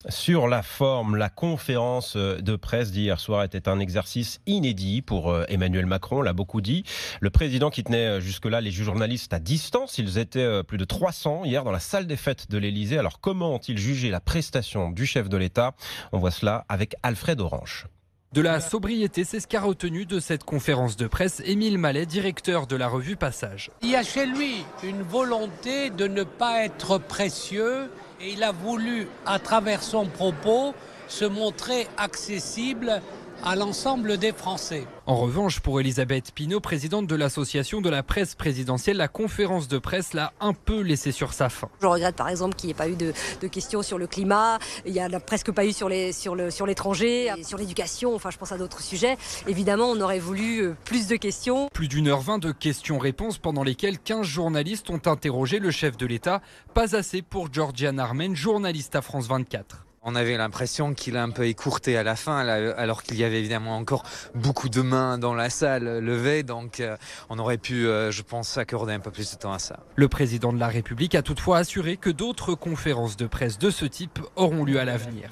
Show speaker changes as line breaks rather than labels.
Sur la forme, la conférence de presse d'hier soir était un exercice inédit pour Emmanuel Macron, l'a beaucoup dit. Le président qui tenait jusque-là les journalistes à distance, ils étaient plus de 300 hier dans la salle des fêtes de l'Élysée. Alors comment ont-ils jugé la prestation du chef de l'État? On voit cela avec Alfred Orange.
De la sobriété, c'est ce qu'a retenu de cette conférence de presse Émile Mallet, directeur de la revue Passage.
Il y a chez lui une volonté de ne pas être précieux et il a voulu, à travers son propos, se montrer accessible à l'ensemble des Français.
En revanche, pour Elisabeth Pinault, présidente de l'association de la presse présidentielle, la conférence de presse l'a un peu laissé sur sa faim.
Je regrette par exemple qu'il n'y ait pas eu de questions sur le climat, il n'y en a presque pas eu sur l'étranger, sur l'éducation, enfin je pense à d'autres sujets. Évidemment, on aurait voulu plus de questions.
Plus d'1h20 de questions-réponses pendant lesquelles 15 journalistes ont interrogé le chef de l'État. Pas assez pour Georgiane Armen, journaliste à France 24.
On avait l'impression qu'il a un peu écourté à la fin, alors qu'il y avait évidemment encore beaucoup de mains dans la salle levées. Donc on aurait pu, je pense, accorder un peu plus de temps à ça.
Le président de la République a toutefois assuré que d'autres conférences de presse de ce type auront lieu à l'avenir.